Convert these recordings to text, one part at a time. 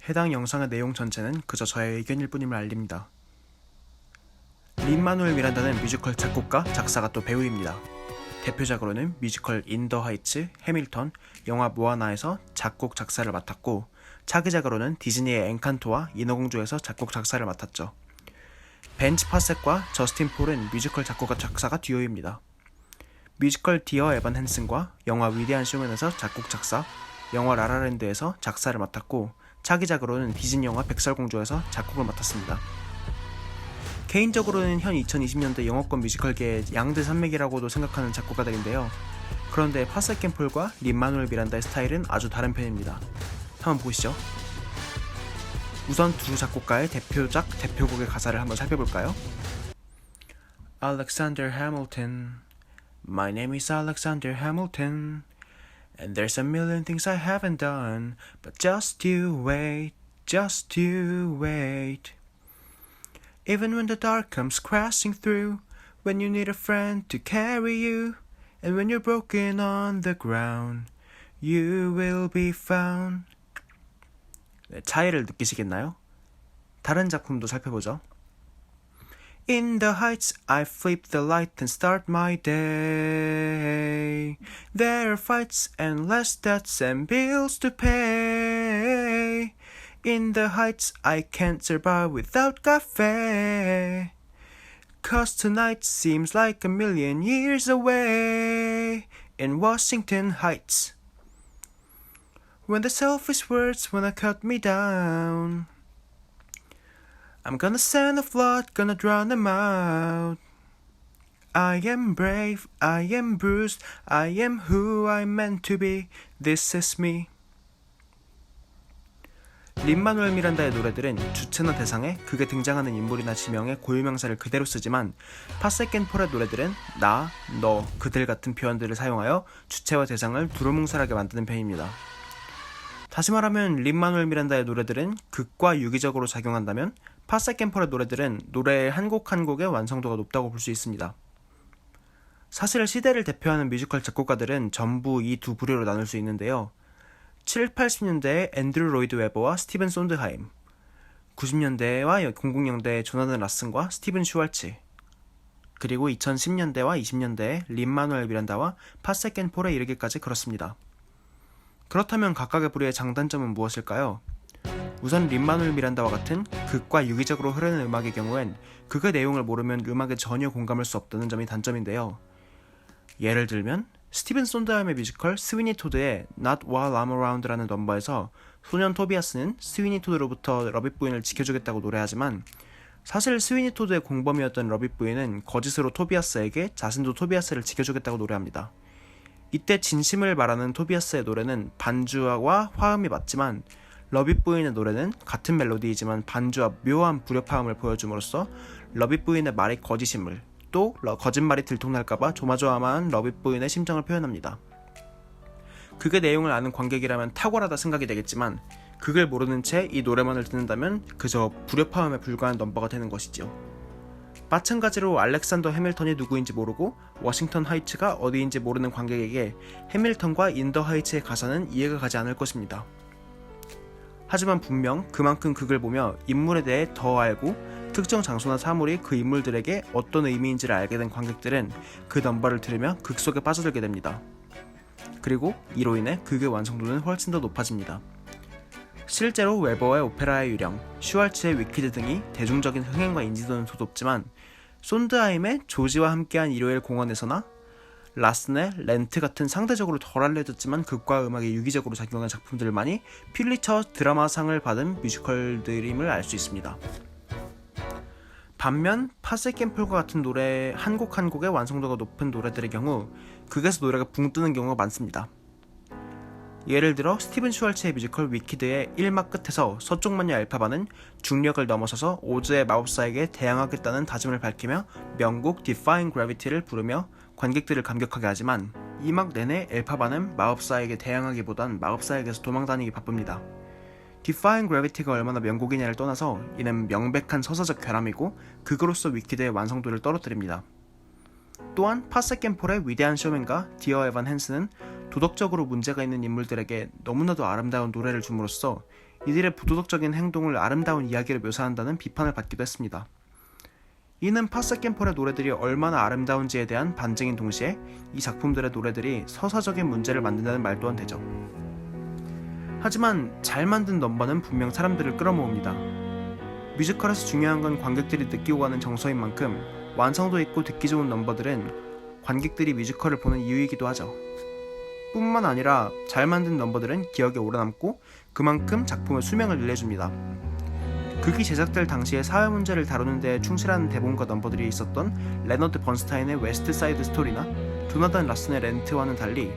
해당 영상의 내용 전체는 그저 저의 의견일 뿐임을 알립니다. 린-마누엘 미란다는 뮤지컬 작곡가, 작사가 또 배우입니다. 대표작으로는 뮤지컬 인 더 하이츠, 해밀턴, 영화 모아나에서 작곡, 작사를 맡았고 차기작으로는 디즈니의 엔칸토와 인어공주에서 작곡, 작사를 맡았죠. 벤츠 파셋과 저스틴 폴은 뮤지컬 작곡가, 작사가 듀오입니다. 뮤지컬 디어 에반 핸슨과 영화 위대한 쇼맨에서 작곡, 작사, 영화 라라랜드에서 작사를 맡았고 차기작으로는 디즈니 영화 백설공주에서 작곡을 맡았습니다. 개인적으로는 현 2020년대 영어권 뮤지컬계의 양대 산맥이라고도 생각하는 작곡가들인데요. 그런데 파셋 캠폴과 린-마누엘 미란다의 스타일은 아주 다른 편입니다. 한번 보시죠. 우선 두 작곡가의 대표작, 대표곡의 가사를 한번 살펴볼까요? Alexander Hamilton, My name is Alexander Hamilton, and there's a million things I haven't done, but just you wait, just you wait. Even when the dark comes crashing through, when you need a friend to carry you, and when you're broken on the ground, you will be found. 네, 차이를 느끼시겠나요? 다른 작품도 살펴보죠. In the heights I flip the light and start my day. There are fights and less debts and bills to pay. In the heights I can't survive without cafe. 'Cause tonight seems like a million years away. In Washington Heights. When the selfish words wanna cut me down, I'm gonna send a flood, gonna drown them out. I am brave, I am bruised, I am who I'm meant to be. This is me. 린-마누엘 미란다의 노래들은 주체나 대상에 극에 등장하는 인물이나 지명의 고유명사를 그대로 쓰지만 파셋 캠폴의 노래들은 나, 너, 그들 같은 표현들을 사용하여 주체와 대상을 두루뭉술하게 만드는 편입니다. 다시 말하면 린-마누엘 미란다의 노래들은 극과 유기적으로 작용한다면 파셋 캠폴의 노래들은 노래의 한 곡 한 곡의 완성도가 높다고 볼 수 있습니다. 사실 시대를 대표하는 뮤지컬 작곡가들은 전부 이 두 부류로 나눌 수 있는데요. 7, 80년대의 앤드류 로이드 웨버와 스티븐 손드하임, 90년대와 00년대의 조나단 라슨과 스티븐 슈왈츠, 그리고 2010년대와 20년대의 린-마누엘 미란다와 파셋 캠폴에 이르기까지 그렇습니다. 그렇다면 각각의 부류의 장단점은 무엇일까요? 우선 린-마누엘 미란다와 같은 극과 유기적으로 흐르는 음악의 경우엔 극의 내용을 모르면 음악에 전혀 공감할 수 없다는 점이 단점인데요. 예를 들면 스티븐 손드하임의 뮤지컬 스위니 토드의 Not While I'm Around라는 넘버에서 소년 토비아스는 스위니 토드로부터 러빗 부인을 지켜주겠다고 노래하지만 사실 스위니 토드의 공범이었던 러빗 부인은 거짓으로 토비아스에게 자신도 토비아스를 지켜주겠다고 노래합니다. 이때 진심을 말하는 토비아스의 노래는 반주와 화음이 맞지만 러빗 부인의 노래는 같은 멜로디이지만 반주와 묘한 불협화음을 보여줌으로써 러빗 부인의 말이 거짓임을 또 거짓말이 들통날까봐 조마조마한 러빗 부인의 심정을 표현합니다. 극의 내용을 아는 관객이라면 탁월하다 생각이 되겠지만 극을 모르는 채 이 노래만을 듣는다면 그저 불협화음에 불과한 넘버가 되는 것이지요. 마찬가지로 알렉산더 해밀턴이 누구인지 모르고 워싱턴 하이츠가 어디인지 모르는 관객에게 해밀턴과 인 더 하이츠의 가사는 이해가 가지 않을 것입니다. 하지만 분명 그만큼 극을 보며 인물에 대해 더 알고 특정 장소나 사물이 그 인물들에게 어떤 의미인지를 알게 된 관객들은 그 넘버를 들으며 극 속에 빠져들게 됩니다. 그리고 이로 인해 극의 완성도는 훨씬 더 높아집니다. 실제로 웨버의 오페라의 유령, 슈왈츠의 위키드 등이 대중적인 흥행과 인지도는 돋높지만 손드하임의 조지와 함께한 일요일 공원에서나 라슨의 렌트 같은 상대적으로 덜 알려졌지만 극과 음악에 유기적으로 작용한 작품들만이 퓰리처 드라마상을 받은 뮤지컬들임을 알 수 있습니다. 반면 파셋 캠폴과 같은 노래 한 곡 한 곡의 완성도가 높은 노래들의 경우 극에서 노래가 붕 뜨는 경우가 많습니다. 예를 들어 스티븐 슈왈츠의 뮤지컬 위키드의 1막 끝에서 서쪽마녀 엘파바는 중력을 넘어서서 오즈의 마법사에게 대항하겠다는 다짐을 밝히며 명곡 Defying Gravity를 부르며 관객들을 감격하게 하지만 2막 내내 엘파바는 마법사에게 대항하기보단 마법사에게서 도망다니기 바쁩니다. Defying Gravity가 얼마나 명곡이냐를 떠나서 이는 명백한 서사적 결함이고 극으로서 위키드의 완성도를 떨어뜨립니다. 또한 파셋 캠폴의 위대한 쇼맨과 디어 에반 핸슨은 도덕적으로 문제가 있는 인물들에게 너무나도 아름다운 노래를 줌으로써 이들의 부도덕적인 행동을 아름다운 이야기를 묘사한다는 비판을 받기도 했습니다. 이는 파세켄폴의 노래들이 얼마나 아름다운지에 대한 반증인 동시에 이 작품들의 노래들이 서사적인 문제를 만든다는 말 또한 되죠. 하지만 잘 만든 넘버는 분명 사람들을 끌어모읍니다. 뮤지컬에서 중요한 건 관객들이 느끼고 가는 정서인 만큼 완성도 있고 듣기 좋은 넘버들은 관객들이 뮤지컬을 보는 이유이기도 하죠. 뿐만 아니라 잘 만든 넘버들은 기억에 오래 남고 그만큼 작품의 수명을 늘려줍니다. 극이 제작될 당시에 사회 문제를 다루는 데 충실한 대본과 넘버들이 있었던 레너드 번스타인의 웨스트 사이드 스토리나 조나단 라슨의 렌트와는 달리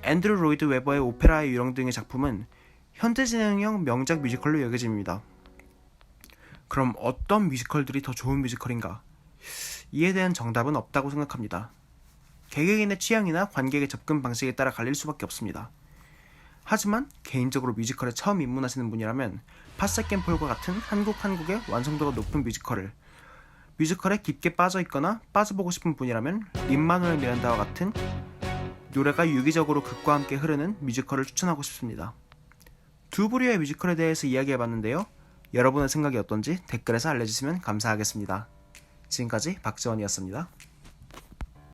앤드류 로이드 웨버의 오페라의 유령 등의 작품은 현대 진행형 명작 뮤지컬로 여겨집니다. 그럼 어떤 뮤지컬들이 더 좋은 뮤지컬인가? 이에 대한 정답은 없다고 생각합니다. 개개인의 취향이나 관객의 접근 방식에 따라 갈릴 수밖에 없습니다. 하지만 개인적으로 뮤지컬에 처음 입문하시는 분이라면 파세켄폴과 같은 한국의 완성도가 높은 뮤지컬에 깊게 빠져있거나 빠져보고 싶은 분이라면 린-마누엘 미란다와 같은 노래가 유기적으로 극과 함께 흐르는 뮤지컬을 추천하고 싶습니다. 두 부류의 뮤지컬에 대해서 이야기해봤는데요. 여러분의 생각이 어떤지 댓글에서 알려주시면 감사하겠습니다. 지금까지 박지원이었습니다.